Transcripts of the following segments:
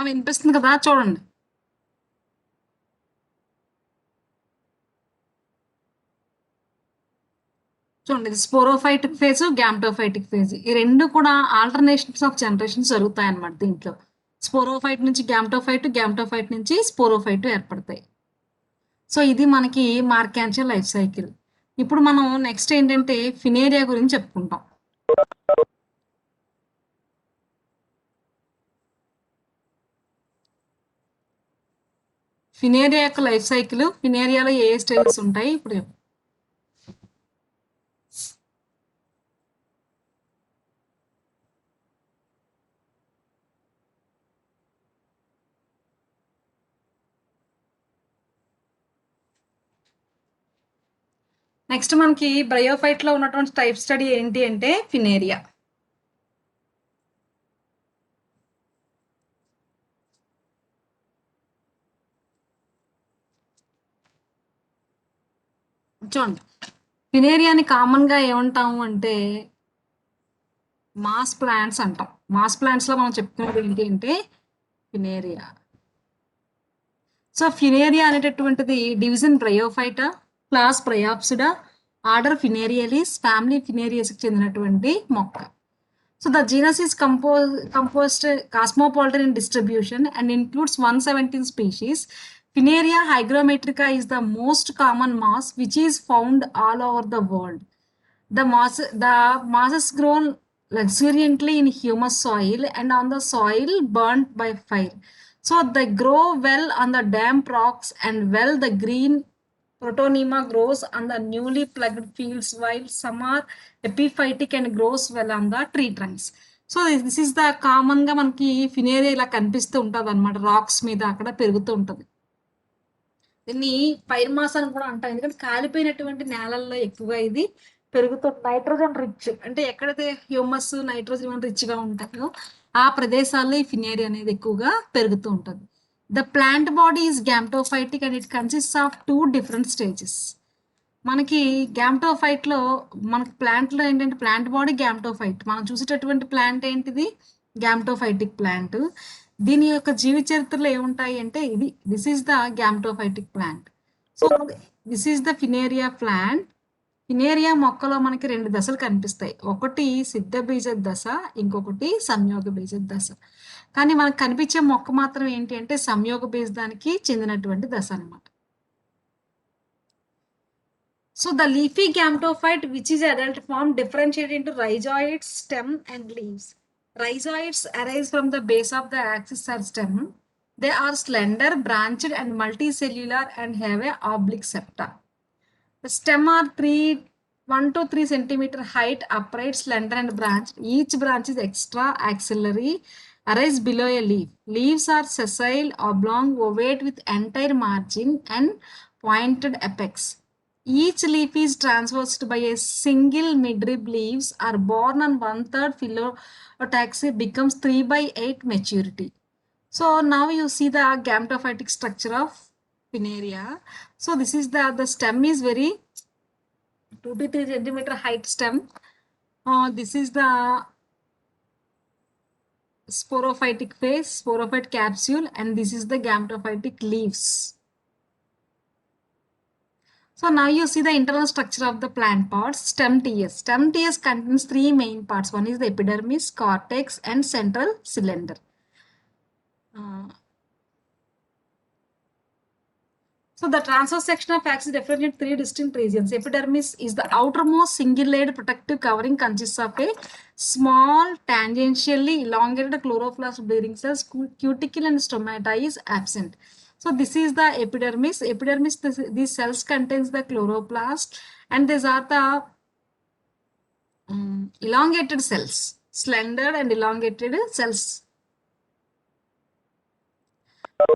వినిపిస్తుంది కదా చూడండి. చూడండి, ఇది స్పోరోఫైటిక్ ఫేజ్, గ్యామ్టోఫైటిక్ ఫేజ్. ఈ రెండు కూడా ఆల్టర్నేషన్స్ ఆఫ్ జనరేషన్ జరుగుతాయన్నమాట దీంట్లో. స్పోరోఫైట్ నుంచి గ్యామ్టోఫైట్, గ్యామ్టోఫైట్ నుంచి స్పోరోఫైట్ ఏర్పడతాయి. సో ఇది మనకి మార్కాన్షియల్ లైఫ్ సైకిల్. ఇప్పుడు మనం నెక్స్ట్ ఏంటంటే ఫినేరియా గురించి చెప్పుకుంటాం. ఫినేరియా యొక్క లైఫ్ సైకిల్, ఫినేరియాలో ఏ స్టేజెస్ ఉంటాయి ఇప్పుడు. నెక్స్ట్ మనకి బ్రయోఫైట్ లో ఉన్నటువంటి టైప్ స్టడీ ఏంటి అంటే ఫినేరియా. చూడండి, ఫినేరియాని కామన్ గా ఏమంటాము అంటే మాస్ ప్లాంట్స్ అంటాం. మాస్ ప్లాంట్స్ లో మనం చెప్పుకునేది ఏంటి అంటే ఫినేరియా. సో ఫినేరియా అనేటటువంటిది division Bryophyta, class Bryopsida, order Funariales, family ఫినేరియాస్కి చెందినటువంటి మొక్క. So the genus is composed cosmopolitan in distribution and includes 117 species. Fineria hygrometrica is the most common moss which is found all over the world. The moss is grown luxuriantly in humus soil and on the soil burnt by fire. So they grow well on the damp rocks and well the green protonema grows on the newly plugged fields while some are epiphytic and grows well on the tree trunks. So this is the common గా మనకి ఫినేరియా ఇలా కనిపిస్తూ ఉంటుంది అనమాట, racks మీద అక్కడ పెరుగుతూ ఉంటుంది. దీన్ని ఫైర్ మాస్ అని కూడా అంటాం, ఎందుకంటే కాలిపోయినటువంటి నేలల్లో ఎక్కువగా ఇది పెరుగుతుంది. నైట్రోజన్ రిచ్ అంటే ఎక్కడైతే హ్యూమస్ నైట్రోజన్ రిచ్ గా ఉంటాయో ఆ ప్రదేశాల్లో ఈ ఫినేరియా అనేది ఎక్కువగా పెరుగుతూ ఉంటుంది. The plant body is gametophytic and it consist of 2 different stages. మనకి గ్యామ్టోఫైట్ లో మనకి ప్లాంట్ లో ఏంటంటే ప్లాంట్ బాడీ గ్యామ్టోఫైట్. మనం చూసేటటువంటి ప్లాంట్ ఏంటిది గ్యామ్టోఫైటిక్ ప్లాంట్. దీని యొక్క జీవి చరిత్రలో ఏముంటాయి అంటే this is the gametophytic plant. So this is the Funaria plant. Funaria మొక్కలో మనకి 2 దశలు కనిపిస్తాయి, ఒకటి సిద్ధ బీజ దశ, ఇంకొకటి సంయోగ బీజ దశ. కానీ మనకు కనిపించే మొక్క మాత్రం ఏంటి అంటే సంయోగ బీజానికి చెందినటువంటి దశ అనమాట. So the leafy gametophyte, which is adult form, differentiated into rhizoids, stem and leaves. Rhizoids arise from the base of the axis or stem. They are slender, branched and multicellular and have a oblique septa. The stem are 1 to 3 centimeter height, upright, slender and branched. Each branch is extra axillary, arise below a leaf. Leaves are sessile, oblong, ovate with entire margin and pointed apex. Each leaf is traversed by a single midrib. Leaves are born on 1/3 phyllotaxy, becomes 3/8 maturity. So now you see the gametophytic structure of Fineria. So this is the stem is very 2 to 3 centimeter height stem. This is the sporophytic phase, sporophyte capsule, and this is the gametophytic leaves. So now you see the internal structure of the plant parts. Stem TS. Stem TS contains 3 main parts. One is the epidermis, cortex, and central cylinder. So the transverse section of axis differentiates into 3 distinct regions. Epidermis is the outermost single-layered protective covering, consists of a small tangentially elongated chloroplast bearing cells. Cuticle and stomata is absent. So this is the epidermis. Epidermis, these cells contains the chloroplast and these are the elongated cells, slender and elongated cells.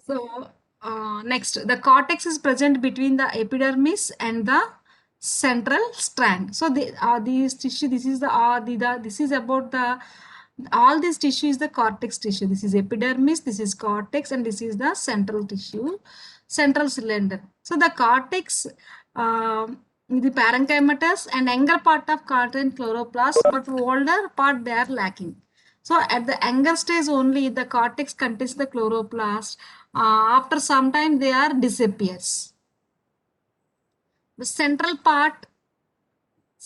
So next, the cortex is present between the epidermis and the central strand. So these tissue, this is this is about the all this tissue is the cortex tissue. This is epidermis, this is cortex, and this is the central tissue, central cylinder. So the cortex, the parenchymatous and younger part of contain chloroplast, but older part they are lacking. So at the younger stage only, the cortex contains the chloroplast. After some time, they are disappears. The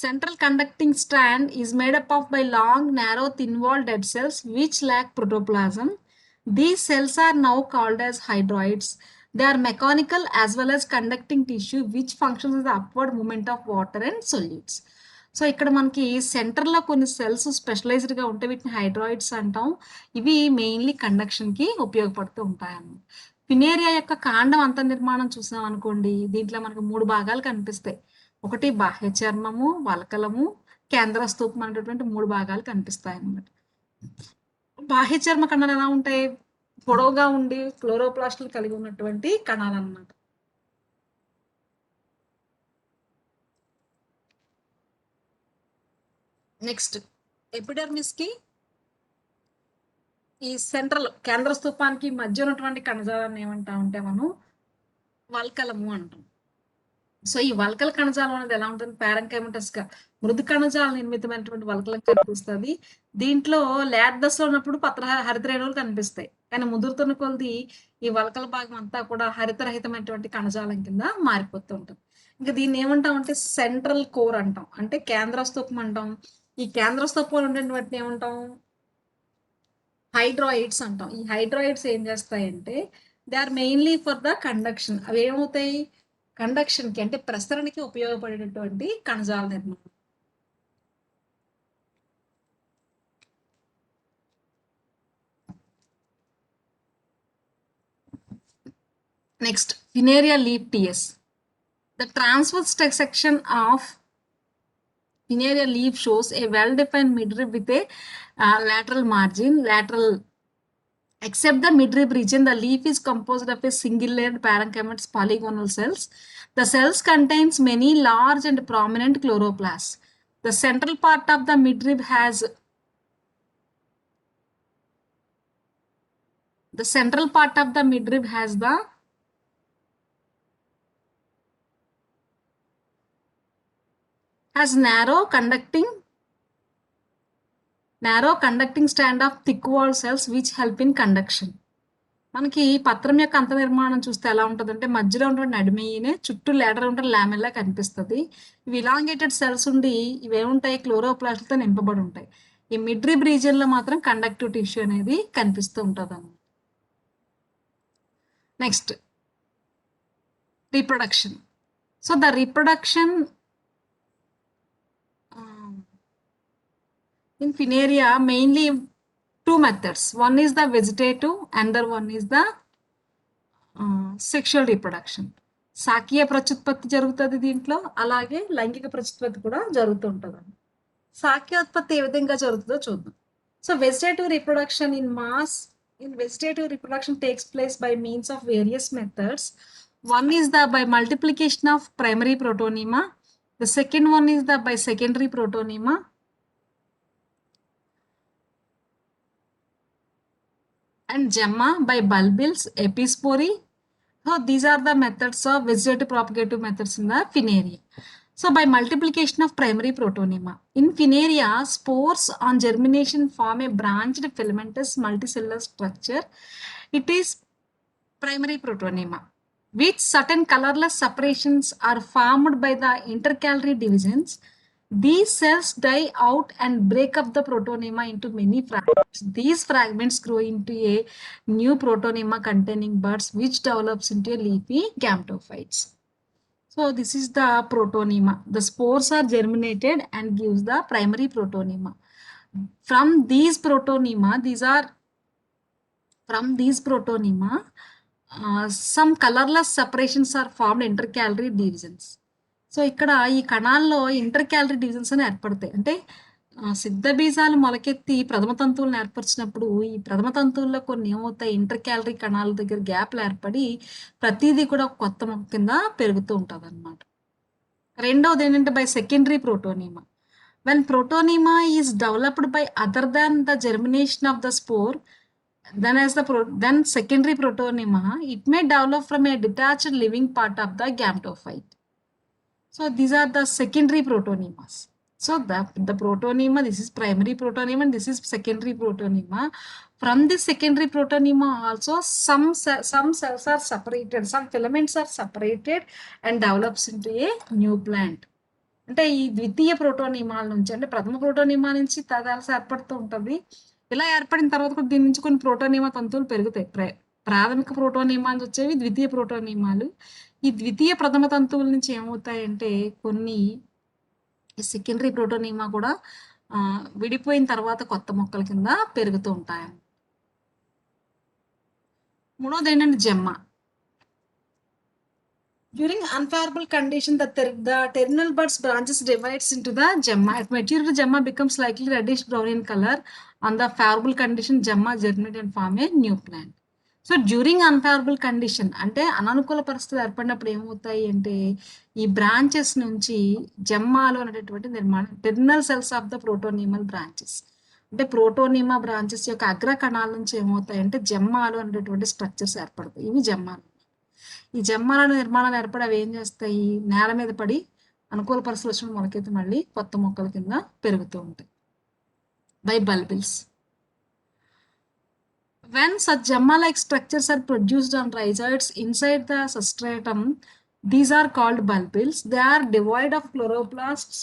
central conducting strand is made up of by long, narrow, thin-walled dead cells which lack protoplasm. These cells are now called as hydroids. They are mechanical as well as conducting tissue which functions as the upward movement of water and solutes. So ఇక్కడ మనకి సెంటర్లో కొన్ని cells స్పెషలైజ్డ్గా ఉంటాయి, వీటిని హైడ్రాయిడ్స్ అంటాం. ఇవి mainly కండక్షన్కి ఉపయోగపడుతూ ఉంటాయి అన్నమాట. ఫినేరియా యొక్క కాండం అంత నిర్మాణం చూసాం అనుకోండి, దీంట్లో మనకు 3 భాగాలు కనిపిస్తాయి. ఒకటి బాహ్య చర్మము, వల్కలము, కేంద్ర స్తూపం అనేటటువంటి 3 భాగాలు కనిపిస్తాయి అన్నమాట. బాహ్య చర్మ కణాలు ఎలా ఉంటాయి? పొడవుగా ఉండి క్లోరోప్లాస్ట్లు కలిగి ఉన్నటువంటి కణాలు అన్నమాట. నెక్స్ట్ ఎపిడర్మిస్ కి ఈ సెంట్రల్ కేంద్ర స్తూపానికి మధ్య ఉన్నటువంటి కణజాలాన్ని ఏమంటామంటే మనం వల్కలము అంటాం. సో ఈ వల్కల కణజాలం అనేది ఎలా ఉంటుంది? పారెంకైమటస్ గా మృదు కణజాల నిర్మితమైనటువంటి వల్కలం కనిపిస్తుంది. దీంట్లో లేత దశలో ఉన్నప్పుడు హరిత రేణువులు కనిపిస్తాయి, కానీ ముదురుతున్న కొలది ఈ వల్కల భాగం అంతా కూడా హరితరహితమైనటువంటి కణజాలం కింద మారిపోతూ ఉంటుంది. ఇంకా దీన్ని ఏమంటాం అంటే సెంట్రల్ కోర్ అంటాం, అంటే కేంద్ర స్తూపం అంటాం. ఈ కేంద్ర స్తూపంలో ఉండేటువంటి ఏమంటాం? హైడ్రాయిడ్స్ అంటాం. ఈ హైడ్రాయిడ్స్ ఏం చేస్తాయంటే they are mainly for the conduction. అవి ఏమవుతాయి? కండక్షన్కి అంటే ప్రసరణకి ఉపయోగపడేటటువంటి కణజాల నిర్మాణం. Next Funaria leaf TS. The transverse section of Fineria leaf shows a well-defined midrib with a lateral margin. Except the midrib region, the leaf is composed of a single-layered parenchymatous polygonal cells. The cells contains many large and prominent chloroplasts. The central part of the midrib has narrow conducting strand of thick walled cells which help in conduction. మనకి పత్రం యొక్క అంత నిర్మాణం చూస్తే ఎలా ఉంటుందంటే మధ్యలో ఉన్నటువంటి నడిమేనే చుట్టూ లేటర్ ఉంటే లామెల్లా కనిపిస్తుంది. ఇవి ఇలాంగేటెడ్ సెల్స్ ఉండి ఇవి ఏముంటాయి? క్లోరోప్లాస్ట్లతో నింపబడి ఉంటాయి. ఈ మిడ్రిబ్ రీజియన్లో మాత్రం కండక్టివ్ టిష్యూ అనేది కనిపిస్తూ ఉంటుంది అన్నమాట. Next reproduction. So the reproduction in Fineria mainly 2 methods. One is the vegetative, another one is the sexual reproduction. సాకీయ ప్రత్యుత్పత్తి జరుగుతుంది దీంట్లో, అలాగే లైంగిక ప్రత్యుత్పత్తి కూడా జరుగుతూ ఉంటుంది. సాకీయోత్పత్తి ఏ విధంగా జరుగుతుందో చూద్దాం. So vegetative reproduction takes place by means of various methods. One is the by multiplication of primary protonema. The second one is the by secondary protonema. And gemma by bulbils, epispory. So these are the methods of vegetative propagative methods in the Fineria. So by multiplication of primary protonema. In Fineria, spores on germination form a branched filamentous multicellular structure. It is primary protonema. With certain colorless separations are formed by the intercalary divisions. These cells die out and break up the protonema into many fragments. These fragments grow into a new protonema containing buds which develops into a leafy gametophytes. So this is the protonema. The spores are germinated and gives the primary protonema. From these protonema, some colorless separations are formed intercalary divisions. So ఇక్కడ ఈ కణాల్లో ఇంటర్క్యాలరీ divisions అని ఏర్పడతాయి. అంటే సిద్ధ బీజాలు మొలకెత్తి ప్రథమ తంతువులను ఏర్పరిచినప్పుడు ఈ ప్రథమ తంతువుల్లో కొన్ని ఏమవుతాయి? ఇంటర్క్యాలరీ కణాల దగ్గర గ్యాప్లు ఏర్పడి ప్రతిదీ కూడా కొత్త మొక్క కింద పెరుగుతూ ఉంటుంది అన్నమాట. రెండవది ఏంటంటే by secondary protonema. When protonema is developed by other than the germination of the spore, then secondary protonema, it may develop from a detached living part of the gametophyte. So these are the secondary protonemas. So the protonema, this is primary protonema and this is secondary protonema. From this secondary protonema also some cells are separated, some filaments are separated and develops into a new plant. అంటే ఈ ద్వితీయ ప్రోటోనిమాల నుంచి అంటే ప్రథమ protonema నుంచి తదాలస ఏర్పడుతూ ఉంటుంది. ఇలా ఏర్పడిన తర్వాత కూడా దీని నుంచి కొన్ని ప్రోటోనిమా తంతువులు పెరుగుతాయి. ప్రాథమిక ప్రోటోనిమాలు వచ్చేవి ద్వితీయ ప్రోటోనిమాలు. ఈ ద్వితీయ ప్రథమ తంతువుల నుంచి ఏమవుతాయంటే కొన్ని సెకండరీ ప్రోటోనిమా కూడా విడిపోయిన తర్వాత కొత్త మొక్కల కింద పెరుగుతూ ఉంటాయి. మూడోది ఏంటంటే జెమ్మ. During unfavorable condition, the terminal buds branches divides into the gemma. At maturity, gemma becomes slightly reddish brown in color. On the favorable condition, gemma germinate and form a new plant. So during unfavourable condition అంటే అననుకూల పరిస్థితులు ఏర్పడినప్పుడు ఏమవుతాయి అంటే ఈ branches నుంచి జెమ్మాలు అనేటటువంటి నిర్మాణం terminal cells of the protonemal branches అంటే ప్రోటోనిమా బ్రాంచెస్ యొక్క అగ్ర కణాల నుంచి ఏమవుతాయి అంటే జెమ్మాలు అనేటటువంటి స్ట్రక్చర్స్ ఏర్పడతాయి. ఇవి జెమ్మాలు. ఈ జెమ్మాల నిర్మాణాలు ఏర్పడి అవి ఏం చేస్తాయి నేల మీద పడి అనుకూల పరిస్థితులు వచ్చిన మొలకెత్తి మళ్ళీ కొత్త మొక్కల కింద పెరుగుతూ ఉంటాయి by bulbils. When such gemma-like structures are produced on rhizoids inside the substratum, these are called bulbils. They are devoid of chloroplasts,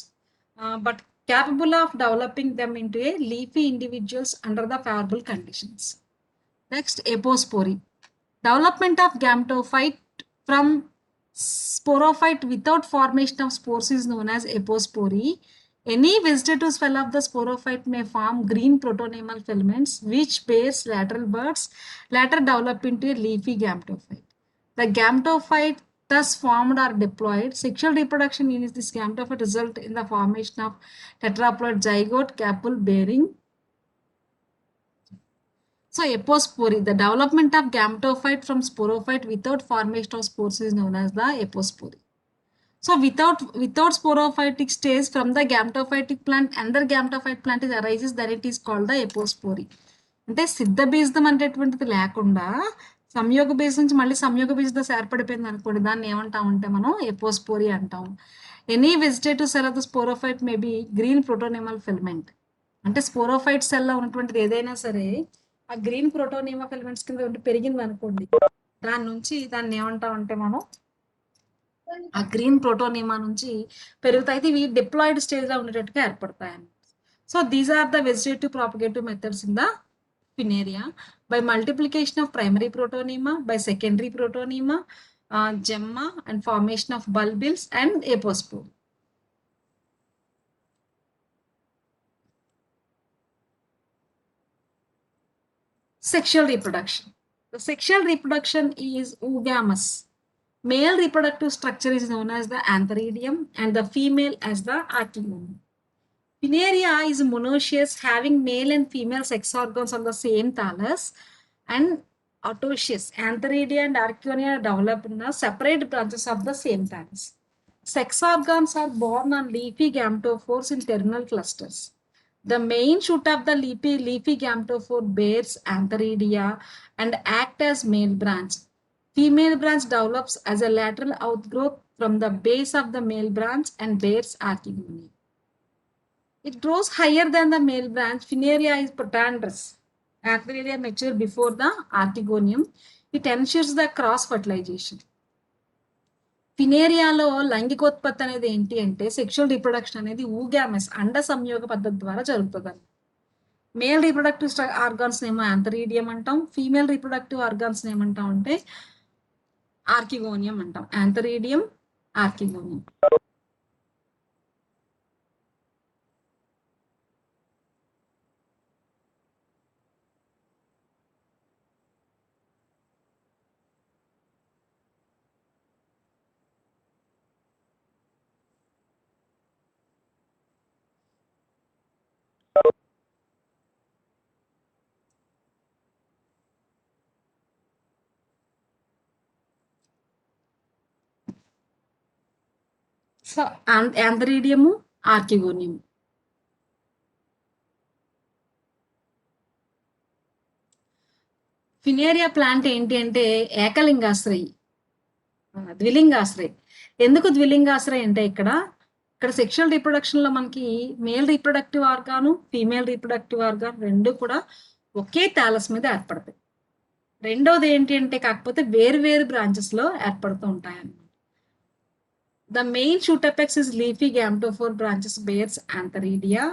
but capable of developing them into a leafy individuals under the favorable conditions. Next, apospory. Development of gametophyte from sporophyte without formation of spores is known as apospory. Any vegetative cell of the sporophyte may form green protonemal filaments which bears lateral buds, later develop into a leafy gametophyte. The gametophyte thus formed are diploid. Sexual reproduction in this gametophyte result in the formation of tetraploid zygote capsule bearing. So apospory, the development of gametophyte from sporophyte without formation of spores is known as the apospory. So without sporophytic stage from the gametophytic plant, another gametophyte plant is arises, then it is called the apospory. అంటే సిద్ధ బీజం అనేటువంటిది లేకుండా సంయోగ బీజం నుంచి మళ్ళీ సంయోగ బీజ దశ ఏర్పడిపోయింది అనుకోండి, దాన్ని ఏమంటామంటే మనం ఎపోస్పోరీ అంటాం. Any vegetative cell of the sporophyte may be green protonemal filament. అంటే స్పోరోఫైట్ సెల్లో ఉన్నటువంటిది ఏదైనా సరే ఆ గ్రీన్ ప్రోటోనిమా ఫిలమెంట్స్ కింద ఉండి పెరిగింది అనుకోండి, దాని నుంచి దాన్ని ఏమంటామంటే మనం ఆ గ్రీన్ ప్రోటోనిమా నుంచి పెరుగుతాయి. ఇవి డిప్లాయిడ్ స్టేజ్లో ఉండేటట్టుగా ఏర్పడతాయి. So these are the vegetative propagative methods in the Spinaria by multiplication of primary protonema, by secondary protonema, gemma and formation of bulbils and apospore. Sexual reproduction. The sexual reproduction is oogamous. Male reproductive structure is known as the antheridium and the female as the archegonium. Spinaria is monoecious, having male and female sex organs on the same thallus, and autoecious. Antheridia and archegonia are developed in the separate branches of the same thallus. Sex organs are born on leafy gametophores in terminal clusters. The main shoot of the leafy gametophore bears antheridia and act as male branch. Female branch develops as a lateral outgrowth from the base of the male branch and bears archegonia. It grows higher than the male branch. Spinaria is protandrous. Antheridia mature before the archegonium. It ensures the cross fertilization. ఫినేరియాలో లైంగికోత్పత్తి అనేది ఏంటి అంటే sexual reproduction అనేది ఊగామెస్ అండ సంయోగ పద్ధతి ద్వారా జరుగుతుంది. Male reproductive organs ఏమో యాంథరీడియం అంటాం, ఫీమేల్ రీప్రొడక్టివ్ ఆర్గాన్స్ ఏమంటాం అంటే ఆర్కిగోనియం అంటాం. Antheridium, archegonium. So antheridium, archegonium. Funaria plant ఏంటి అంటే ఏకలింగాశ్రయి, ద్విలింగాశ్రయి. ఎందుకు ద్విలింగాశ్రయి అంటే ఇక్కడ ఇక్కడ సెక్షువల్ రీప్రొడక్షన్‌లో మనకి male reproductive organ, female reproductive organ 2 కూడా ఒకే థాలస్ మీద ఏర్పడతాయి. రెండోది ఏంటి అంటే కాకపోతే వేరు వేరు బ్రాంచెస్‌లో ఏర్పడుతూ ఉంటాయన్నమాట. The main shoot apex is leafy gametophore branches bears antheridia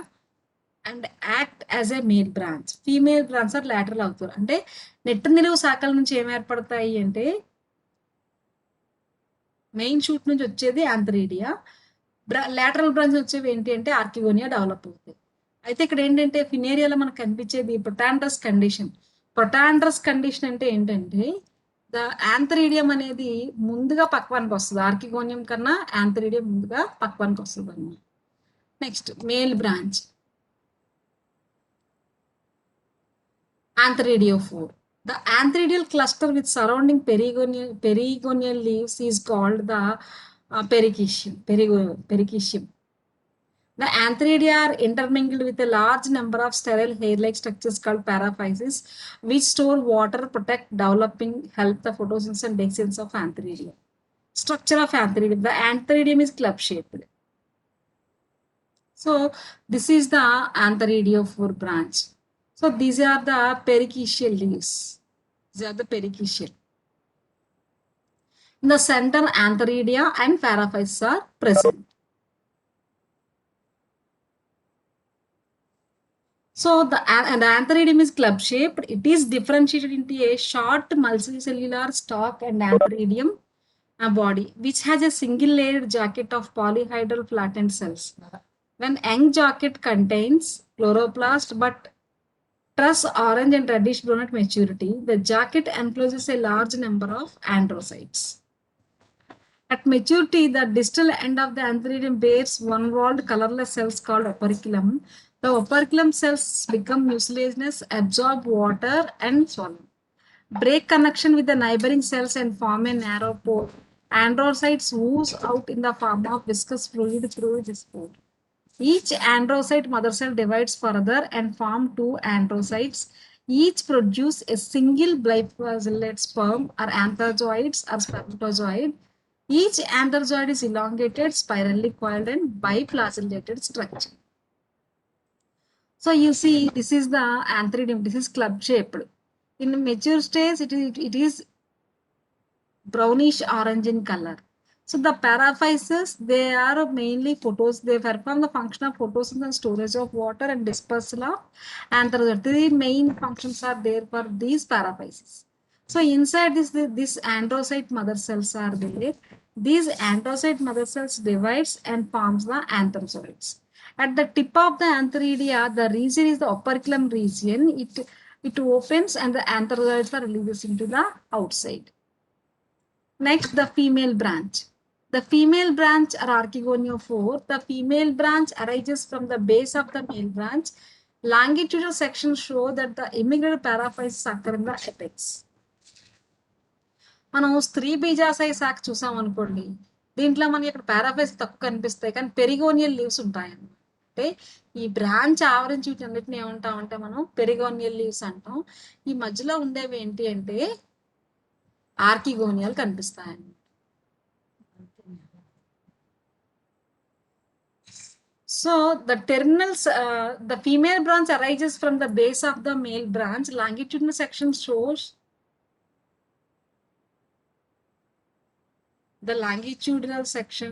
and act as a male branch. Female branch are lateral అవుతారు. అంటే నెట్ట నిలువు శాఖల నుంచి ఏం ఏర్పడతాయి అంటే మెయిన్ షూట్ నుంచి వచ్చేది ఆంథరీడియా. లాటరల్ బ్రాంచ్ వచ్చేవి ఏంటి అంటే ఆర్కిగోనియా డెవలప్ అవుతాయి. అయితే ఇక్కడ ఏంటంటే ఫినేరియాలో మనకు కనిపించేది ప్రొటాండ్రస్ కండిషన్. ప్రొటాండ్రస్ కండిషన్ అంటే ఏంటంటే ద యాంథరీడియం అనేది ముందుగా పక్వానికి వస్తుంది. ఆర్కిగోనియం కన్నా యాంథరీడియం ముందుగా పక్వానికి వస్తుంది అన్నమాట. Next male branch Antheridiophobe. The antheridial cluster with surrounding perigonial leaves is called the pericytium. The antheridia are intermingled with a large number of sterile hair-like structures called paraphyses, which store water, protect developing, help the photosynthesis and dehiscence of antheridia. Structure of antheridium. The antheridium is club-shaped. So this is the Antheridiophore branch. So these are the pericytial leaves. These are the pericytial. In the center, antheridia and paraphyses are present. So the antheridium is club-shaped. It is differentiated into a short multicellular stalk and antheridium body, which has a single-layered jacket of polyhedral flattened cells. When young jacket contains chloroplast but truss orange and reddish brown at maturity, the jacket encloses a large number of androcytes. At maturity, the distal end of the antheridium bears one-walled colorless cells called operculum. The operculum cells become mucilaginous, absorb water and swallow. Break connection with the neighboring cells and form a narrow pore. Androcytes ooze out in the form of viscous fluid through this pore. Each androcyte mother cell divides further and form two androcytes. Each produce a single biflagellate sperm or antherzoids or spermatozoid. Each antherzoid is elongated, spirally coiled and biflagellated structure. So you see, this is the antheridium. This is club shaped. In mature stage, it is brownish orange in color. So the paraphyses, they are mainly they perform the function of photosynthesis and storage of water and dispersal of antherzoids. Three main functions are there for these paraphyses. So inside this androcyte mother cells are there. These androcyte mother cells divides and forms the antherzoids. At the tip of the antheridia, the region is the operculum region. It opens and the antherzoids are released into the outside. Next, the female branch. The female branch are Archegoniophore. The female branch arises from the base of the male branch. Longitudinal sections show that the immigrant paraphyses occur in the apex. మనం స్త్రీ బీజాశయ శాఖ చూసాం అనుకోండి, దీంట్లో మనకి ఇక్కడ పారాఫైస్ తక్కువ కనిపిస్తాయి కానీ పెరిగోనియల్ లీవ్స్ ఉంటాయన్నమాట. అంటే ఈ బ్రాంచ్ ఆవరించి వీటన్నిటిని ఏమంటామంటే మనం పెరిగోనియల్ లీవ్స్ అంటాం. ఈ మధ్యలో ఉండేవి ఏంటి అంటే ఆర్కిగోనియాలు కనిపిస్తాయన్నమాట. So the terminals, the female branch arises from the base of the male branch. Longitudinal section shows the longitudinal section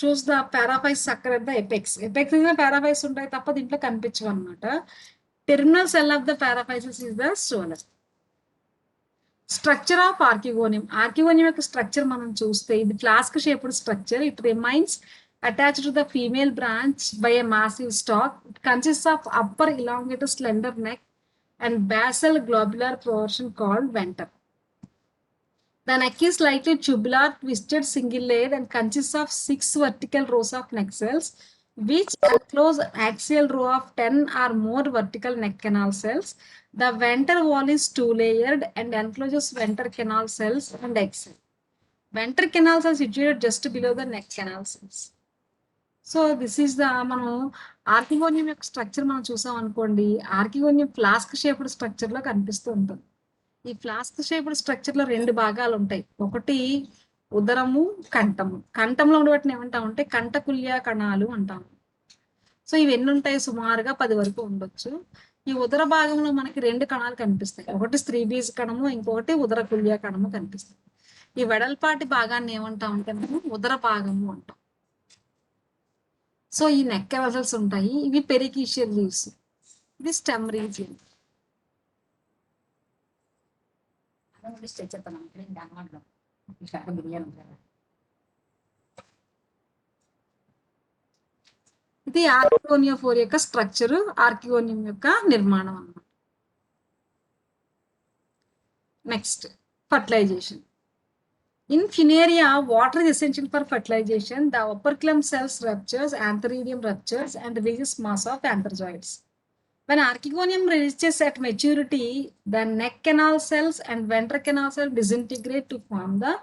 shows the paraphyses occur at the apex. Apex is the paraphyses ఉంటాయి తప్ప దీంట్లో కనిపించవు అన్నమాట. Terminal cell of the paraphyses is the stolon. Structure of archegonium. Archegonium యొక్క structure మనం చూస్తే ఇది flask shaped structure. It remains attached to the female branch by a massive stalk. It consists of upper elongated slender neck and basal globular portion called venter. The neck is slightly tubular, twisted, single-layered and consists of 6 vertical rows of neck cells, which enclose an axial row of 10 or more vertical neck canal cells. The venter wall is 2-layered and encloses venter canal cells and egg cells. Venter canals are situated just below the neck canal cells. So this is the మనం archegonium యొక్క structure మనం చూసాం అనుకోండి, archegonium flask shaped స్ట్రక్చర్లో కనిపిస్తూ ఉంటుంది. ఈ flask shaped స్ట్రక్చర్లో 2 భాగాలు ఉంటాయి. ఒకటి ఉదరము, కంఠము. కంఠంలో ఉండే వాటిని ఏమంటామంటే కంఠకుల్య కణాలు అంటాము. సో ఇవి ఎన్ని ఉంటాయి? సుమారుగా 10 వరకు ఉండొచ్చు. ఈ ఉదర భాగంలో మనకి 2 కణాలు కనిపిస్తాయి. ఒకటి స్త్రీబీజ కణము, ఇంకొకటి ఉదరకుల్య కణము కనిపిస్తాయి. ఈ వెడల్పాటి భాగాన్ని ఏమంటామంటే మనం ఉదర భాగము అంటాం. సో ఈ నెక్ వెసల్స్ ఉంటాయి. ఇవి పెరికిషియల్ లీవ్స్. ఇది స్టెమ్ రీజియన్. ఇది ఆర్కిగోనియోఫోర్ యొక్క స్ట్రక్చర్, ఆర్కిగోనియం యొక్క నిర్మాణం అన్నమాట. Next fertilization. In Funaria, water is essential for fertilization. The operculum cells ruptures, antheridium ruptures, and releases mass of antherozoids. When archegonium reaches at maturity, the neck canal cells and ventral canal cells disintegrate to form the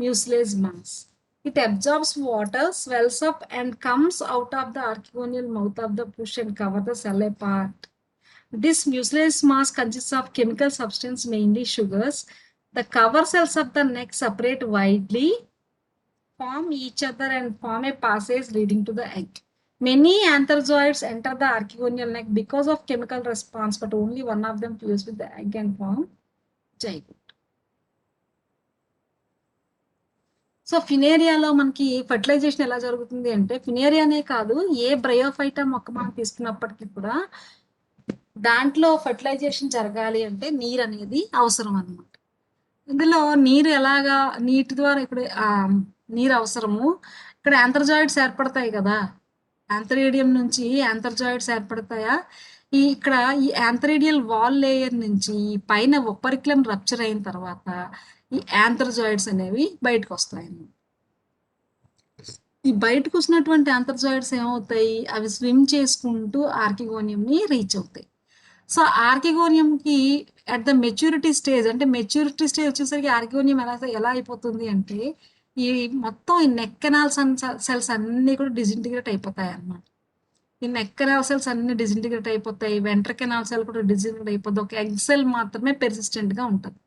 mucilage mass. It absorbs water, swells up, and comes out of the archegonial mouth of the push and cover the cell apart. This mucilage mass consists of chemical substance, mainly sugars. The cover cells of the neck separate widely, form each other, and form a passage leading to the egg. Many antherozoids enter the archegonial neck because of chemical response, but only one of them fuse with the egg and form zygote. So ఫినేరియాలో మనకి fertilization ఎలా జరుగుతుంది అంటే, ఫినేరియానే కాదు, ఏ Bryophyta మొక్క మనం తీసుకున్నప్పటికీ కూడా దాంట్లో ఫర్టిలైజేషన్ జరగాలి అంటే నీరు అనేది అవసరం అన్నమాట. ఇందులో నీరు ఎలాగా, నీటి ద్వారా ఇప్పుడు నీరు అవసరము. ఇక్కడ యాంథ్రజాయిడ్స్ ఏర్పడతాయి కదా, యాంథరీడియం నుంచి యాంథ్రజాయిడ్స్ ఏర్పడతాయా. ఇక్కడ ఈ యాంథరీడియల్ వాల్ లేయర్ నుంచి ఈ పైన ఒపరిక్లం రప్చర్ అయిన తర్వాత ఈ యాంథ్రజాయిడ్స్ అనేవి బయటకు వస్తాయి. ఈ బయటకు వచ్చినటువంటి యాంథ్రజాయిడ్స్ ఏమవుతాయి, అవి స్విమ్ చేసుకుంటూ ఆర్కిగోనియంని రీచ్ అవుతాయి. సో ఆర్కిగోనియంకి అట్ ద మెచ్యూరిటీ స్టేజ్, అంటే మెచ్యూరిటీ స్టేజ్ వచ్చేసరికి ఆర్కిగోనియం ఎలా అయిపోతుంది అంటే, ఈ మొత్తం ఈ నెక్ కెనాల్ సెల్స్ అన్నీ కూడా డిజింటిగ్రేట్ అయిపోతాయి అన్నమాట. ఈ నెక్ కెనాల్ సెల్స్ అన్ని డిజింటిగ్రేట్ అయిపోతాయి, వెంట్ర కెనాల్ సెల్ కూడా డిజింటిగ్రేట్ అయిపోతుంది. ఒక ఎగ్ సెల్ మాత్రమే పెర్సిస్టెంట్ గా ఉంటుంది.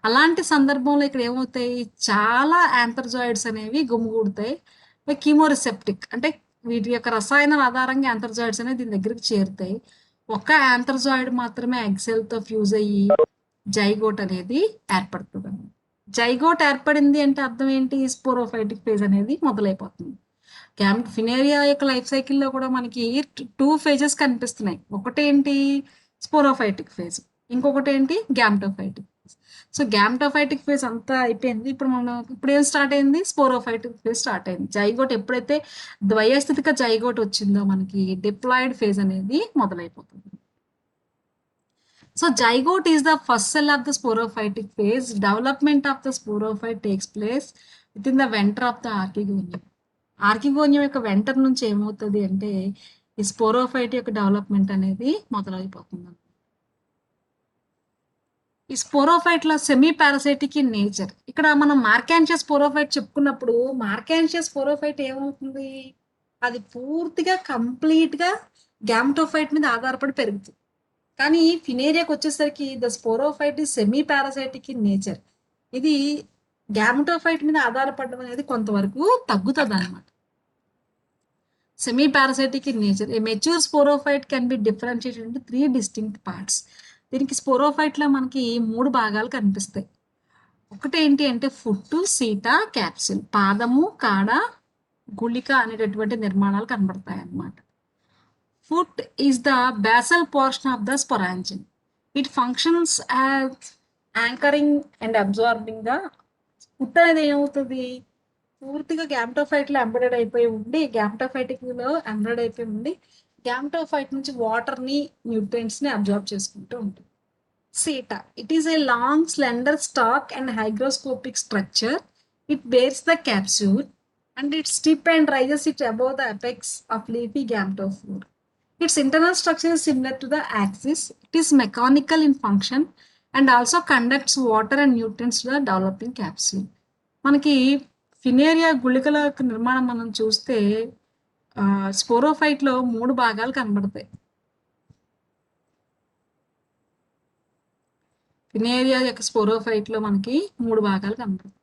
అలాంటి సందర్భంలో ఇక్కడ ఏమవుతాయి, చాలా యాంథర్జాయిడ్స్ అనేవి గుమిగూడతాయి. కీమోరిసెప్టిక్ అంటే వీటి యొక్క రసాయనం ఆధారంగా యాంథర్జాయిడ్స్ అనేవి దీని దగ్గరికి చేరుతాయి. ఒక యాంథర్జాయిడ్ మాత్రమే ఎగ్సెల్తో ఫ్యూజ్ అయ్యి జైగోట్ అనేది ఏర్పడుతుంది. జైగోట్ ఏర్పడింది అంటే అర్థం ఏంటి, స్పోరోఫైటిక్ ఫేజ్ అనేది మొదలైపోతుంది. ఫినేరియా యొక్క లైఫ్ సైకిల్లో కూడా మనకి 2 ఫేజెస్ కనిపిస్తున్నాయి. ఒకటేంటి స్పోరోఫైటిక్ ఫేజ్, ఇంకొకటి ఏంటి gametophytic phase. So gametophytic phase అంతా అయిపోయింది. ఇప్పుడు ఏం స్టార్ట్ అయింది, స్పోరోఫైటిక్ ఫేజ్ స్టార్ట్ అయింది. జైగోట్ ఎప్పుడైతే ద్వయస్థితిక జైగోట్ వచ్చిందో మనకి డిప్లాయిడ్ ఫేజ్ అనేది మొదలైపోతుంది. So zygote is the first cell of the sporophytic phase. Development of the sporophyte takes place within the venter of the archegonium. Archegonium యొక్క venter నుంచి ఏమవుతుంది అంటే ఈ స్పోరోఫైట్ యొక్క డెవలప్మెంట్ అనేది మొదలైపోతుంది. ఈ స్పోరోఫైట్ లో సెమీ పారాసైటిక్ ఇన్ నేచర్. ఇక్కడ మనం మార్కాన్షియస్ స్పోరోఫైట్ చెప్పుకున్నప్పుడు మార్కాన్షియస్ స్పోరోఫైట్ ఏమవుతుంది, అది పూర్తిగా కంప్లీట్ గా గ్యామ్టోఫైట్ మీద ఆధారపడి పెరుగుతుంది. కానీ ఫినేరియాకి వచ్చేసరికి the sporophyte is semi parasitic in nature. ఇది గ్యామ్టోఫైట్ మీద ఆధారపడడం అనేది కొంతవరకు తగ్గుతుంది అనమాట. Semi parasitic in nature. A mature sporophyte can be differentiated into 3 distinct parts. దీనికి స్పోరోఫైట్లో మనకి 3 భాగాలు కనిపిస్తాయి. ఒకటి ఏంటి అంటే ఫుట్, సీటా, క్యాప్సిల్. పాదము, కాడ, గుళిక అనేటటువంటి నిర్మాణాలు కనబడతాయి అన్నమాట. Foot is the basal portion of the sporangine. It functions as anchoring and absorbing the. Foot అనేది ఏమవుతుంది, పూర్తిగా గ్యామ్టోఫైట్లో ఎంబెడెడ్ అయిపోయి ఉండి, గ్యామ్టోఫైటిక్లో ఎంబెడెడ్ అయిపోయి ఉండి గ్యామ్టోఫైట్ నుంచి వాటర్ని, న్యూట్రియంట్స్ని అబ్జార్బ్ చేసుకుంటూ ఉంటుంది. Seta, it is a long slender stalk and hygroscopic structure. It bears the capsule and it stiff and raises it above the apex of leafy gametophore. Its internal structure is similar to the axis. It is mechanical in function and also conducts water and nutrients to the developing capsule. మనకి ఫినేరియా గుళికల నిర్మాణం మనం చూస్తే స్పోరోఫైట్లో 3 భాగాలు కనబడతాయి. ఫినేరియా యొక్క స్పోరోఫైట్లో మనకి 3 భాగాలు కనబడతాయి.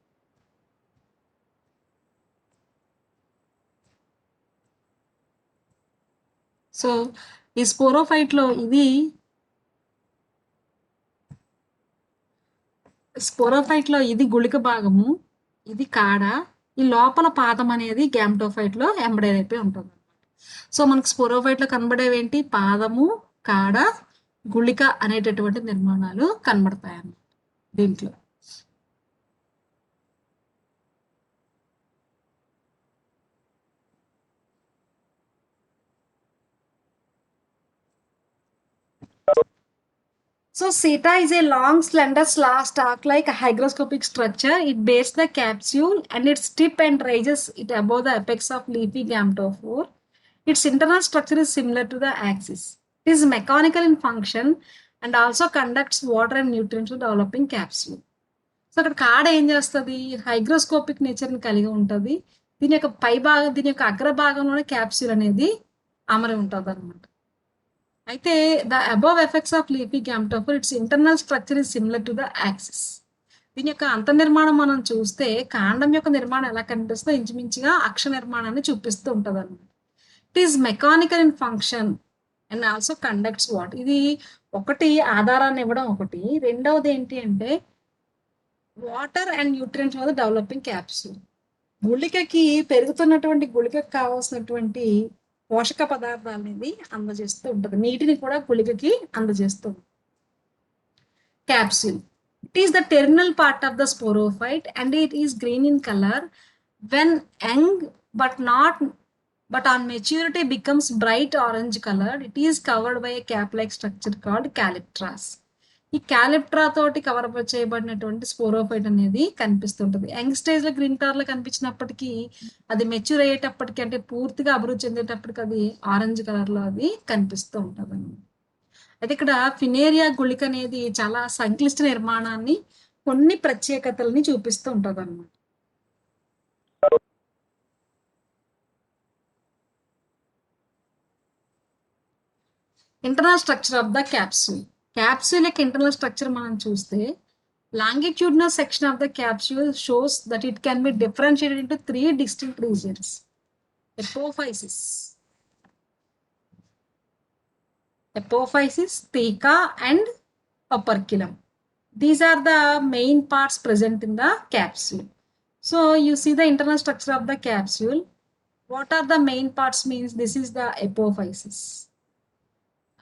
సో ఈ స్పోరోఫైట్లో ఇది గుళిక భాగము, ఇది కాడ, ఈ లోపల పాదం అనేది గ్యామ్టోఫైట్లో ఎంబడైడ్ అయిపోయి ఉంటుంది. సో మనకు స్పోరోఫైట్లో కనబడేవి ఏంటి? పాదము, కాడ, గుళిక అనేటటువంటి నిర్మాణాలు కనబడతాయి అన్నమాట దీంట్లో. So seta is a long, slender, stalk-like hygroscopic structure. It bears the capsule and its tip and raises it above the apex of leafy gametophore. Its internal structure is similar to the axis. It is mechanical in function and also conducts water and nutrients to developing capsule. So అక్కడ కాడ ఏం చేస్తుంది? Hygroscopic నేచర్ని కలిగి ఉంటుంది. దీని యొక్క దీని యొక్క అగ్రభాగంలోనే క్యాప్సూల్ అనేది అమరి ఉంటుంది అనమాట. అయితే the above effects of leafy gametophore, its internal structure is similar to the axis. దీని యొక్క అంతర్నిర్మాణం మనం చూస్తే కాండం యొక్క నిర్మాణం ఎలా కనిపిస్తుందో ఇంచుమించుగా అక్ష నిర్మాణాన్ని చూపిస్తూ ఉంటుంది అనమాట. It is mechanical in function and also conducts what. ఇది ఒకటి ఆధారాన్ని ఇవ్వడం, ఒకటి రెండవది ఏంటి అంటే water and nutrients of the developing capsule. గుళికకి పెరుగుతున్నటువంటి గుళికకి కావాల్సినటువంటి పోషక పదార్థాలు అనేది అందజేస్తూ ఉంటుంది. నీటిని కూడా గుళికకి అందజేస్తుంది. Capsule, it is the terminal part of the sporophyte and it is green in colour when young but on maturity becomes bright orange colored. It is covered by a cap-like structure called calyptras. ఈ క్యాలిప్ట్రా తోటి cover up చేయబడినటువంటి sporophyte అనేది కనిపిస్తుంటుంది. Young stage లో green colour లో కనిపించినప్పటికీ అది mature అయ్యేటప్పటికి, అంటే పూర్తిగా అభివృద్ధి చెందేటప్పటికి అది ఆరెంజ్ కలర్ లో అది కనిపిస్తూ ఉంటుంది అన్నమాట. అయితే ఇక్కడ ఫినేరియా గుళిక అనేది చాలా సంక్లిష్ట నిర్మాణాన్ని, కొన్ని ప్రత్యేకతల్ని చూపిస్తూ ఉంటుంది అన్నమాట. Internal structure of the capsule. Capsule యొక్క ఇంటర్నల్ స్ట్రక్చర్ మనం చూస్తే longitudinal section of the capsule shows that it can be differentiated into 3 distinct regions: epophysis, theca and operculum. These are the main parts present in the capsule. So you see the internal structure of the capsule. What are the main parts means? This is the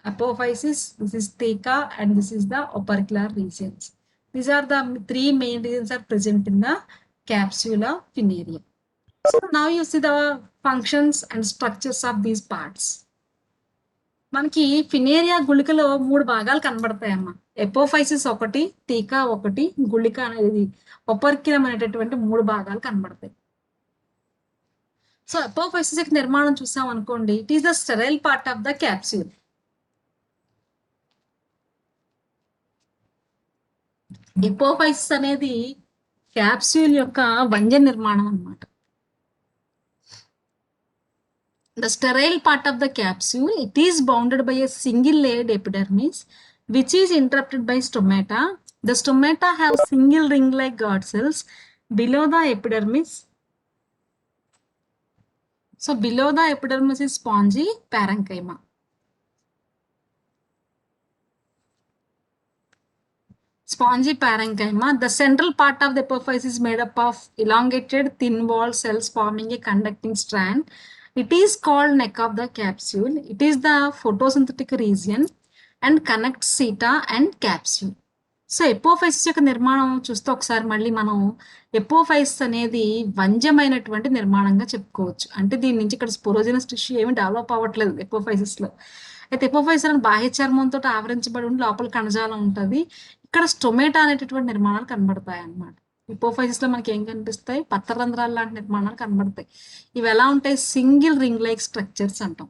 epophysis, this is theca, and this is the opercular regions. These are the 3 main regions are present in the capsula fineria. So now you see the functions and structures of these parts. మనకి ఫినేరియా గుళికలో 3 భాగాలు కనబడతాయమ్మా. ఎపోఫైసిస్ ఒకటి, theca ఒకటి, గుళిక అనేది ఒపర్క్యులం అనేటటువంటి 3 భాగాలు కనబడతాయి. So apophysis యొక్క నిర్మాణం చూసాం అనుకోండి, it is the sterile part of the capsule. Apophysis అనేది క్యాప్సూల్ యొక్క వంజ నిర్మాణం అన్నమాట. The sterile part of the capsule, it is bounded by a single layered epidermis which is interrupted by stomata. The stomata have single ring-like guard cells below the epidermis. So below the epidermis is spongy parenchyma. Spongy parenchyma. The central part of the epiphysis is made up of elongated thin wall cells forming a conducting strand. It is called neck of the capsule. It is the photosynthetic region and connects seta and capsule. So apophysis యొక్క నిర్మాణం చూస్తే ఒకసారి మళ్ళీ మనం ఎపోఫైసిస్ అనేది వంజమైనటువంటి నిర్మాణంగా చెప్పుకోవచ్చు. అంటే దీని నుంచి ఇక్కడ స్పోరోజినస్ టిష్యూ ఏమి డెవలప్ అవ్వట్లేదు ఎపోఫైసిస్లో. అయితే ఎపోఫైసిస్ అనేది బాహ్య చర్మంతో ఆవరించబడి ఉండి లోపల కణజాలం ఉంటుంది. ఇక్కడ స్టొమేటా అనేటటువంటి నిర్మాణాలు కనబడతాయి అన్నమాట. ఎపోఫైసిస్లో మనకి ఏం కనిపిస్తాయి? పత్రరంధ్రాలు లాంటి నిర్మాణాలు కనబడతాయి. ఇవి ఎలా ఉంటాయి? సింగిల్ రింగ్ లైక్ స్ట్రక్చర్స్ అంటాం.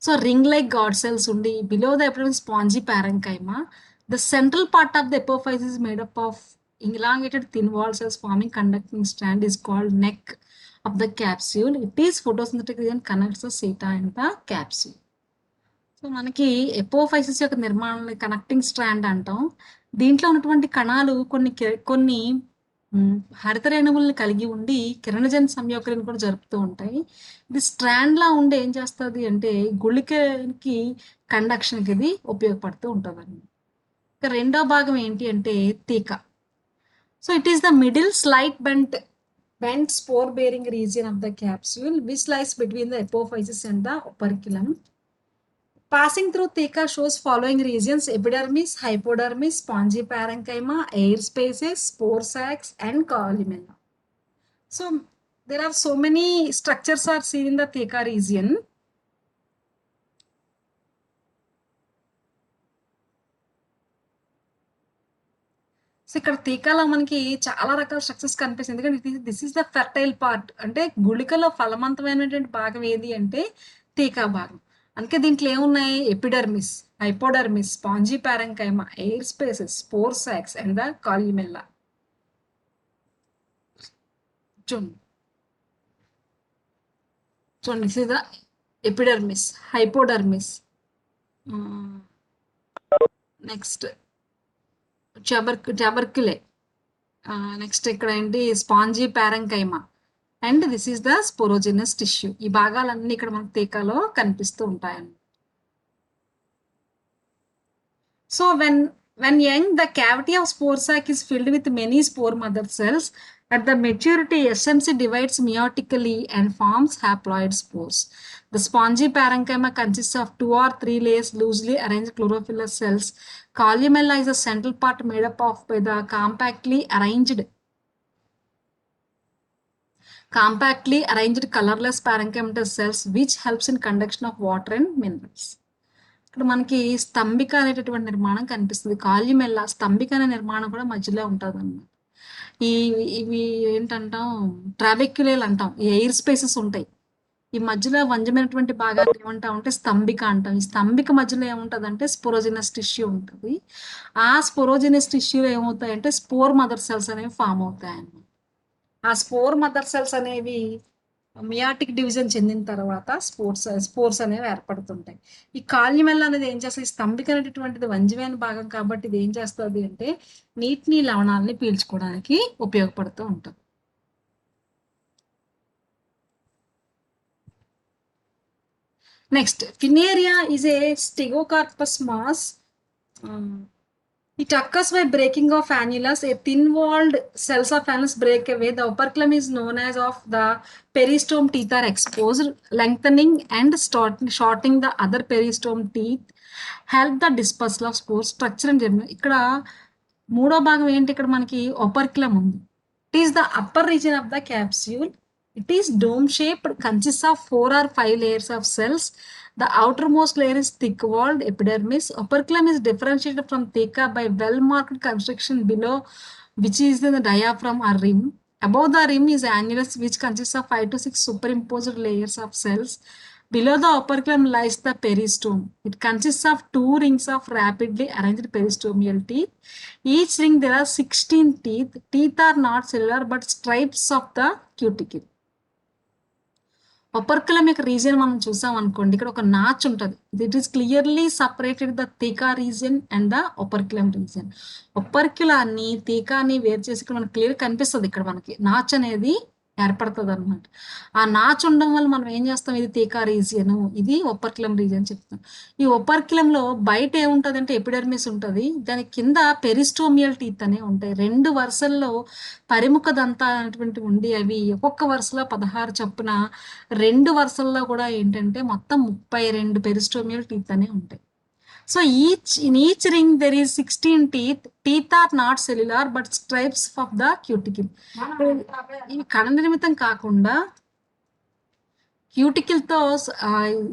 So ring like guard cells ఉండి below the epidermis spongy parenchyma. The central part of the apophysis is made up of elongated thin wall cells forming conducting strand is called neck of the capsule. It is photosynthetic region connects the seta and the capsule. So మనకి ఎపోఫైసిస్ యొక్క నిర్మాణాన్ని connecting strand అంటాం. దీంట్లో ఉన్నటువంటి కణాలు కొన్ని హరిత రేణువుల్ని కలిగి ఉండి కిరణజన్య సంయోగక్రియను కూడా జరుపుతూ ఉంటాయి. ఇది స్ట్రాండ్‌లా ఉండి ఏం చేస్తది అంటే గుళికకి కండక్షన్‌కి ఇది ఉపయోగపడుతూ ఉంటదన్నమాట. ఇక రెండో భాగం ఏంటి అంటే theca. So it is the middle slight bent spore bearing region of the capsule which lies between the apophysis and the operculum. Passing through theca shows following regions: epidermis, hypodermis, spongy parenchyma, air spaces, spore sacs, and columella. So there are so many structures are seen in the theca region. So ఇక్కడ టీకాలో మనకి చాలా రకాల structures కనిపిస్తుంది. ఎందుకంటే this is the fertile part. అంటే గుళికలో ఫలవంతమైనటువంటి భాగం ఏది అంటే టీకా భాగం. అందుకే దీంట్లో ఏమున్నాయి? Epidermis, hypodermis, spongy parenchyma, air spaces, spore sacs and the columella. చూడండి చూడండి, this is the epidermis, hypodermis, next tubercle, next ఇక్కడ ఏంటి spongy parenchyma and this is the sporogenous tissue. ఈ భాగాలన్నీ ఇక్కడ మనకు టీకాలో కనిపిస్తూ ఉంటాయండి. So when young, the cavity of spore sac is filled with many spore mother cells. At the maturity, SMC divides meiotically and forms haploid spores. The spongy parenchyma consists of 2 or 3 layers loosely arranged chlorophyllous cells. Columella is a central part made up of by the compactly arranged colorless parenchymatous cells which helps in conduction of water and minerals. ఇక్కడ మనకి స్తంభిక అనేటటువంటి నిర్మాణం కనిపిస్తుంది. కాల్యుమెల్లా స్తంభిక అనే నిర్మాణం కూడా మధ్యలో ఉంటుంది అన్నమాట. ఇవి ఏంటంటాం, ట్రాబెక్యులేలు అంటాం. ఈ ఎయిర్ స్పేసెస్ ఉంటాయి. ఈ మధ్యలో వంజమైనటువంటి భాగాన్ని ఏమంటాం అంటే స్తంభిక అంటాం. ఈ స్తంభిక మధ్యలో ఏముంటుంది అంటే స్పోరోజినస్ టిష్యూ ఉంటుంది. ఆ స్పోరోజినస్ టిష్యూలో ఏమవుతాయంటే స్పోర్ మదర్ సెల్స్ అనేవి ఫామ్ అవుతాయి అన్నమాట. ఆ స్పోర్ మదర్ సెల్స్ అనేవి మియాటిక్ డివిజన్ చెందిన తర్వాత స్పోర్స్ అనేవి ఏర్పడుతుంటాయి. ఈ కాల్యుమెల్లా అనేది ఏం చేస్తుంది? స్తంభిక అనేటటువంటిది వంజమైన భాగం కాబట్టి ఇది ఏం చేస్తుంది అంటే నీటిని, లవణాలని పీల్చుకోవడానికి ఉపయోగపడుతూ ఉంటుంది. Next, Funaria is a stegocarpous moss. It occurs by breaking of annulus. A thin-walled cells of annulus break away. The operculum is known as of the peristome teeth are exposed, lengthening and shortening the other peristome teeth, help the dispersal of spores, structure and germination. ఇక్కడ మూడో భాగం ఏంటి? ఇక్కడ మనకి operculum ఉంది. It is the upper region of the capsule. It is dome shaped, consists of 4 or 5 layers of cells. The outermost layer is thick-walled epidermis. Operculum is differentiated from theca by well-marked constriction below, which is in the diaphragm or rim. Above the rim is annulus, which consists of 5 to 6 superimposed layers of cells. Below the operculum lies the peristome. It consists of 2 rings of rapidly arranged peristomial teeth. Each ring there are 16 teeth. Teeth are not cellular but stripes of the cuticle. ఒపర్కులం యొక్క region మనం చూసాం అనుకోండి, ఇక్కడ ఒక notch ఉంటుంది. It is clearly separated the theca region and the operculum region. ఒపర్కులాన్ని, థీకాని వేరు చేసి ఇక్కడ మనకి క్లియర్ కనిపిస్తుంది. ఇక్కడ మనకి నాచ్ అనేది ఏర్పడుతుంది అనమాట. ఆ నాచ్ ఉండడం వల్ల మనం ఏం చేస్తాం? ఇది థీకా రీజియన్, ఇది ఒపర్కులం రీజియన్ చెప్తాం. ఈ ఒపర్కులంలో బయట ఏముంటుంది అంటే ఎపిడర్మిస్ ఉంటుంది. దాని కింద పెరిస్టోమియల్ టీత్ అనేవి ఉంటాయి. 2 వరుసల్లో పరిముఖ దంతాలు అనేటువంటి ఉండి అవి ఒక్కొక్క వరుసలో 16 చొప్పున 2 వరుసల్లో కూడా ఏంటంటే మొత్తం 32 పెరిస్టోమియల్ టీత్ అనేవి ఉంటాయి. So in each ring there is 16 teeth. Teeth are not cellular but stripes of the cuticle. ఇవి కణ నిర్మితం కాకుండా క్యూటికిల్తో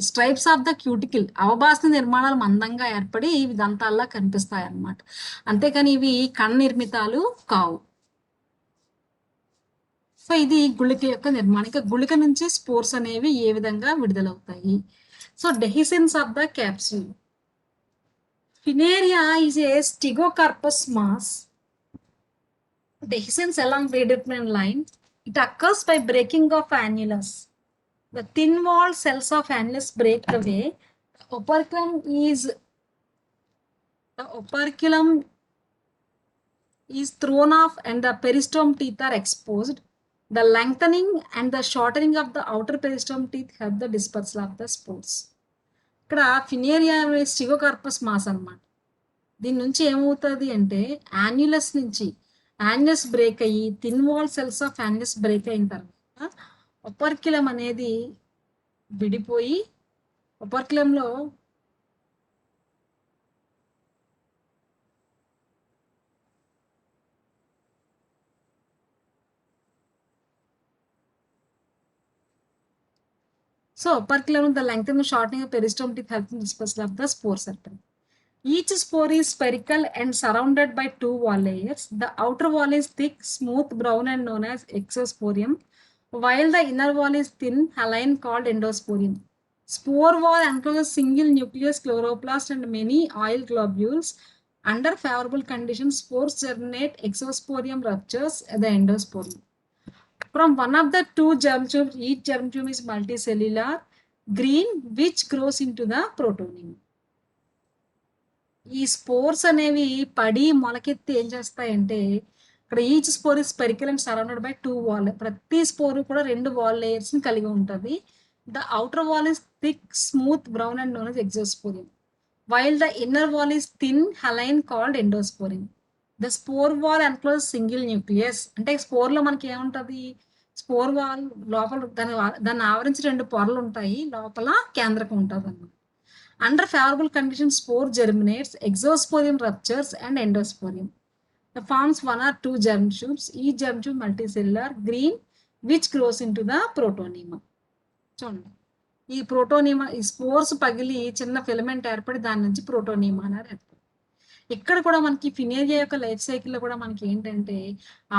స్ట్రైప్స్ ఆఫ్ ద క్యూటికిల్ అవభాస నిర్మాణాలు మందంగా ఏర్పడి ఇవి దంతాల్లా కనిపిస్తాయి అన్నమాట. అంతేకాని ఇవి కణ నిర్మితాలు కావు. సో ఇది గుళిక యొక్క నిర్మాణం. ఇక గుళిక నుంచి స్పోర్స్ అనేవి ఏ విధంగా విడుదలవుతాయి? So dehiscence of the capsule. Finaria is a stigocarpus mass. Dehiscence along predetermined line. It occurs by breaking of annulus. The thin-walled cells of annulus break away. The operculum is thrown off and the peristome teeth are exposed. The lengthening and the shortening of the outer peristome teeth help the dispersal of the spores. ఇక్కడ ఫినేరియా స్టిగోకార్పస్ mass అన్నమాట. దీని నుంచి ఏమవుతుంది అంటే annulus break అయ్యి thin wall cells of annulus break అయిన తర్వాత ఒపర్క్యులం అనేది విడిపోయి ఒపర్క్యులంలో so operculum the length and shortening of peristome teeth helps in dispersal of the spore serpent. Each spore is spherical and surrounded by two wall layers. The outer wall is thick, smooth, brown and known as exosporium, while the inner wall is thin, haline called endosporium. Spore wall encloses single nucleus chloroplast and many oil globules. Under favorable conditions, spores germinate, exosporium ruptures the endosporium. From one of the two germ tubes, each germ tube is multicellular, green, which grows into the protonium. ఈ spores అనేవి పడి మొలకెత్తి ఏం చేస్తాయంటే ఇక్కడ each spore is spherical and surrounded by two wall. ప్రతి spore కూడా రెండు wall layers ని కలిగి ఉంటుంది. The outer wall is thick, smooth, brown and known as exosporium, while the inner wall is thin, haline called endosporium. The spore wall enclose single nucleus. అంటే spore లో మనకి ఏముంటది, స్పోర్ వాల్ లోపల దాన్ని ఆవరించి రెండు పొరలు ఉంటాయి, లోపల కేంద్రకం ఉంటుంది అన్నమాట. Under favorable conditions, spore germinates, exosporium ruptures, and endosporium. It forms one or two germ tubes, each germ tube multicellular, green, which grows into the protonium. చూడండి, ఈ ప్రోటోనియమా, ఈ స్పోర్స్ పగిలి చిన్న ఫిలమెంట్ ఏర్పడి దాని నుంచి ప్రోటోనియమా అనేది ఏర్పడింది. ఇక్కడ కూడా మనకి ఫినేరియా యొక్క లైఫ్ సైకిల్లో కూడా మనకి ఏంటంటే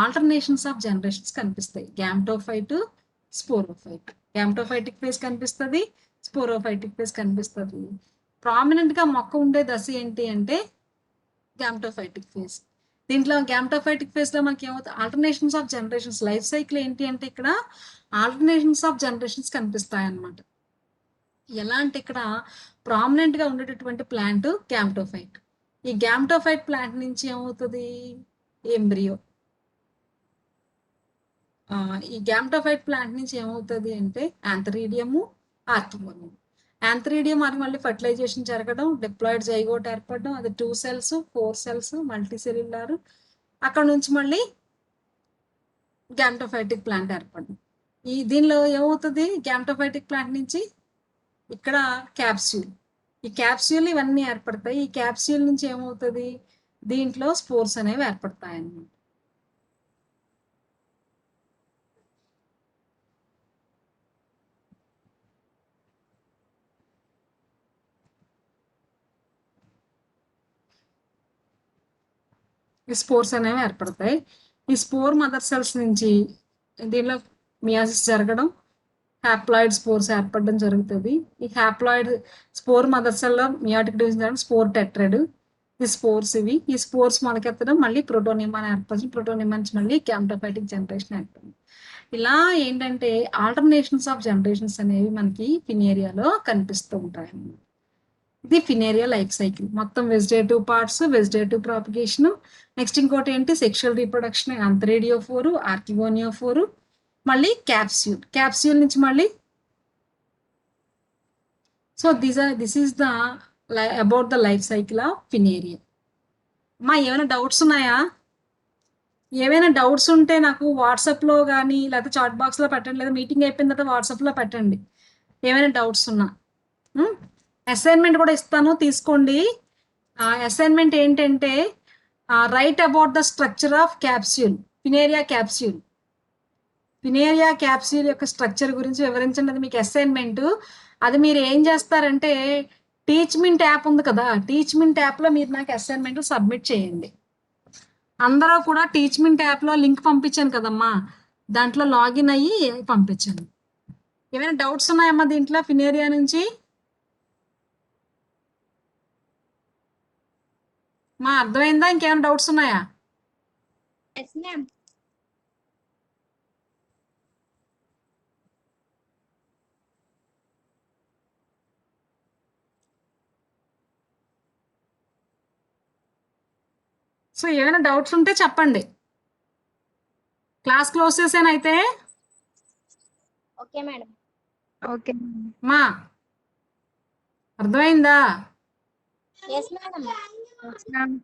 ఆల్టర్నేషన్స్ ఆఫ్ జనరేషన్స్ కనిపిస్తాయి. గ్యామ్టోఫైట్, స్పోరోఫైట్. గ్యామ్టోఫైటిక్ ఫేజ్ కనిపిస్తుంది, స్పోరోఫైటిక్ ఫేజ్ కనిపిస్తుంది. ప్రామినెంట్ గా మొక్క ఉండే దశ ఏంటి అంటే గ్యామ్టోఫైటిక్ ఫేజ్. దీంట్లో గ్యామ్టోఫైటిక్ ఫేజ్ లో మనకి ఏమవుతుంది, ఆల్టర్నేషన్స్ ఆఫ్ జనరేషన్స్. లైఫ్ సైకిల్ ఏంటి అంటే ఇక్కడ ఆల్టర్నేషన్స్ ఆఫ్ జనరేషన్స్ కనిపిస్తాయి అన్నమాట. ఎలా అంటే ఇక్కడ ప్రామినెంట్ గా ఉండేటటువంటి ప్లాంట్ గ్యామ్టోఫైట్. ఈ గ్యామ్టోఫైట్ ప్లాంట్ నుంచి ఏమవుతుంది, ఎంబ్రియో. ఈ గ్యామ్టోఫైట్ ప్లాంట్ నుంచి ఏమవుతుంది అంటే యాంథరీడియము, ఆర్కిమోనియం. యాంథరీడియం అది మళ్ళీ ఫర్టిలైజేషన్ జరగడం, డిప్లాయిడ్ జైగోట్ ఏర్పడడం, అది 2 cells 4 cells మల్టీసెల్యులర్. అక్కడ నుంచి మళ్ళీ గ్యామ్టోఫైటిక్ ప్లాంట్ ఏర్పడడం. దీనిలో ఏమవుతుంది, గ్యామ్టోఫైటిక్ ప్లాంట్ నుంచి ఇక్కడ క్యాప్స్యూల్. ఈ క్యాప్స్యూల్ ఇవన్నీ ఏర్పడతాయి. ఈ క్యాప్స్యూల్ నుంచి ఏమవుతుంది, దీంట్లో స్పోర్స్ అనేవి ఏర్పడతాయి అన్నమాట. ఈ స్పోర్స్ అనేవి ఏర్పడతాయి. ఈ స్పోర్ మదర్ సెల్స్ నుంచి దీనిలో మియాసిస్ జరగడం, హ్యాప్లాయిడ్ స్పోర్స్ ఏర్పడడం జరుగుతుంది. ఈ హ్యాప్లాయిడ్ స్పోర్ మదర్ సెల్లో మియాటిక్ డివిజన్ జరగడం, స్పోర్ టెట్రెడ్. ఈ స్పోర్స్ ఈ స్పోర్స్ మొలకెత్తడం, మళ్ళీ ప్రోటోనియమా ఏర్పడింది. ప్రోటోనియమా నుంచి మళ్ళీ గ్యామ్టోఫైటిక్ జనరేషన్ ఏర్పడింది. ఇలా ఏంటంటే ఆల్టర్నేషన్స్ ఆఫ్ జనరేషన్స్ అనేవి మనకి ఫినేరియాలో కనిపిస్తూ ఉంటాయి. ఇది ఫినేరియా లైఫ్ సైకిల్. మొత్తం vegetative parts, vegetative propagation. Next ఇంకోటి ఏంటి, సెక్షువల్ రీప్రొడక్షన్, ఆంథరేడియోఫోర్, ఆర్కిగోనియోఫోర్, మళ్ళీ క్యాప్స్యూల్ నుంచి మళ్ళీ. So this is the about the life cycle of Funaria. అమ్మా ఏమైనా డౌట్స్ ఉన్నాయా? ఏమైనా డౌట్స్ ఉంటే నాకు వాట్సాప్లో కానీ లేకపోతే చాట్ బాక్స్లో పెట్టండి, లేదా మీటింగ్ అయిపోయిన తర్వాత వాట్సాప్లో పెట్టండి ఏమైనా డౌట్స్ ఉన్నా. అసైన్మెంట్ కూడా ఇస్తాను, తీసుకోండి. అసైన్మెంట్ ఏంటంటే write about the structure of capsule, Funaria capsule. Funaria capsule యొక్క స్ట్రక్చర్ గురించి వివరించండి. అది మీకు అసైన్మెంట్. అది మీరు ఏం చేస్తారంటే టీచ్మెంట్ యాప్ ఉంది కదా, టీచ్మెంట్ యాప్లో మీరు నాకు అసైన్మెంట్ సబ్మిట్ చేయండి. అందరూ కూడా టీచ్మెంట్ యాప్లో లింక్ పంపించాను కదమ్మా, దాంట్లో లాగిన్ అయ్యి పంపించాను. ఏమైనా డౌట్స్ ఉన్నాయమ్మా దీంట్లో ఫినేరియా నుంచి? మా అర్థమైందా? ఇంకేమైనా డౌట్స్ ఉన్నాయా? సో ఏమైనా డౌట్స్ ఉంటే చెప్పండి. క్లాస్ క్లోజ్ చేసానైతే. Okay madam. ఓకే మా అర్థమైందా? Yes madam. మ్యామ్.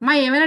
మా ఏమైనా